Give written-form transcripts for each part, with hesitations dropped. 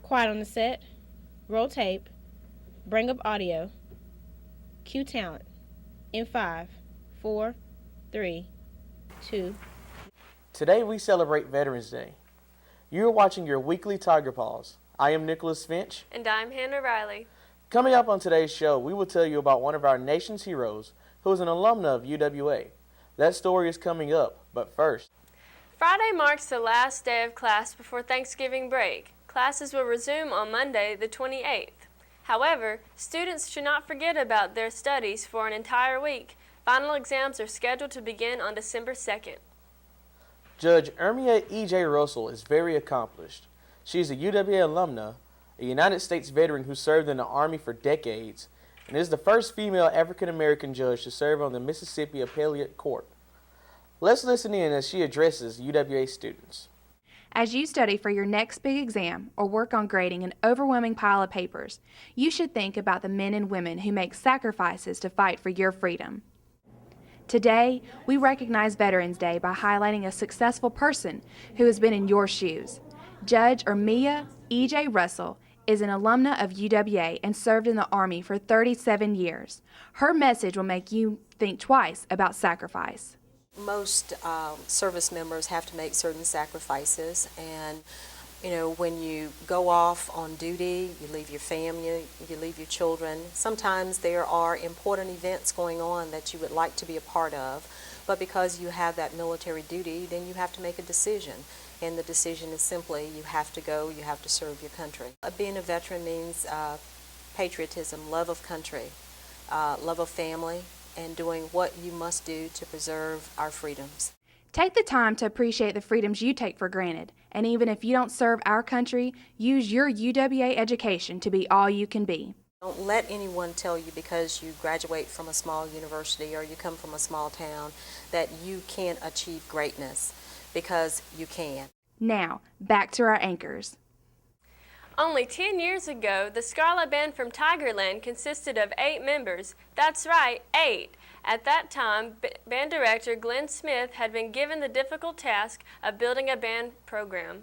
Quiet on the set. Roll tape. Bring up audio. Cue talent. In 5, 4, 3, 2. Today we celebrate Veterans Day. You are watching your weekly Tiger Paws. I am Nicholas Finch. And I'm Hannah Riley. Coming up on today's show, we will tell you about one of our nation's heroes who is an alumna of UWA. That story is coming up, but first. Friday marks the last day of class before Thanksgiving break. Classes will resume on Monday, the 28th. However, students should not forget about their studies for an entire week. Final exams are scheduled to begin on December 2nd. Judge Ermia E.J. Russell is very accomplished. She is a UWA alumna, a United States veteran who served in the Army for decades, and is the first female African-American judge to serve on the Mississippi Appellate Court. Let's listen in as she addresses UWA students. As you study for your next big exam or work on grading an overwhelming pile of papers, you should think about the men and women who make sacrifices to fight for your freedom. Today, we recognize Veterans Day by highlighting a successful person who has been in your shoes. Judge Ermia E.J. Russell is an alumna of UWA and served in the Army for 37 years. Her message will make you think twice about sacrifice. Most service members have to make certain sacrifices, and when you go off on duty, you leave your family, you leave your children. Sometimes there are important events going on that you would like to be a part of, but because you have that military duty, then you have to make a decision, and the decision is simply you have to go, you have to serve your country. Being a veteran means patriotism, love of country, love of family, and doing what you must do to preserve our freedoms. Take the time to appreciate the freedoms you take for granted, and even if you don't serve our country, use your UWA education to be all you can be. Don't let anyone tell you because you graduate from a small university or you come from a small town that you can't achieve greatness, because you can. Now, back to our anchors. Only 10 years ago, the Scarlet Band from Tigerland consisted of 8 members. That's right, 8. At that time, band director Glenn Smith had been given the difficult task of building a band program.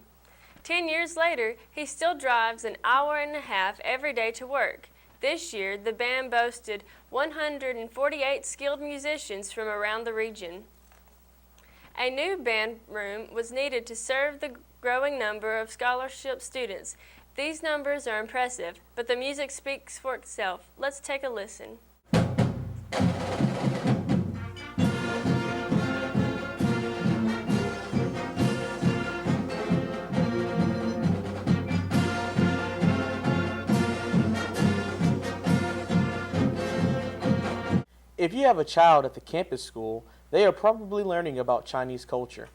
10 years later, he still drives an hour and a half every day to work. This year, the band boasted 148 skilled musicians from around the region. A new band room was needed to serve the growing number of scholarship students. These numbers are impressive, but the music speaks for itself. Let's take a listen. If you have a child at the campus school, they are probably learning about Chinese culture.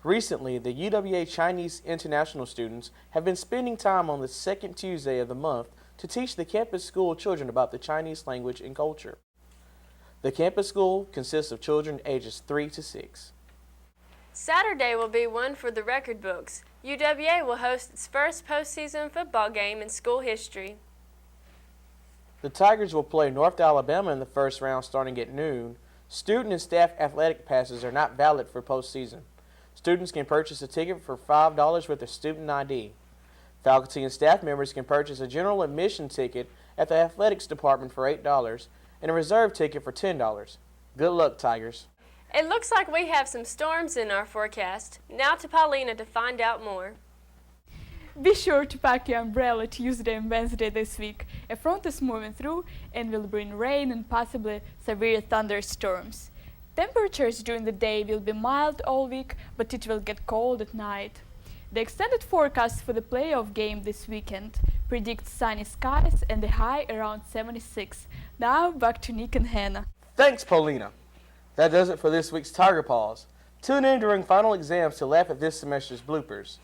Recently, the UWA Chinese International students have been spending time on the second Tuesday of the month to teach the campus school children about the Chinese language and culture. The campus school consists of children ages 3 to 6. Saturday will be one for the record books. UWA will host its first postseason football game in school history. The Tigers will play North Alabama in the first round starting at noon. Student and staff athletic passes are not valid for postseason. Students can purchase a ticket for $5 with their student ID. Faculty and staff members can purchase a general admission ticket at the athletics department for $8 and a reserve ticket for $10. Good luck, Tigers. It looks like we have some storms in our forecast. Now to Paulina to find out more. Be sure to pack your umbrella Tuesday and Wednesday this week. A front is moving through and will bring rain and possibly severe thunderstorms. Temperatures during the day will be mild all week, but it will get cold at night. The extended forecast for the playoff game this weekend predicts sunny skies and a high around 76. Now back to Nick and Hannah. Thanks, Paulina. That does it for this week's Tiger Paws. Tune in during final exams to laugh at this semester's bloopers.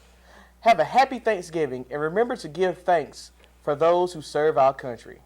Have a happy Thanksgiving and remember to give thanks for those who serve our country.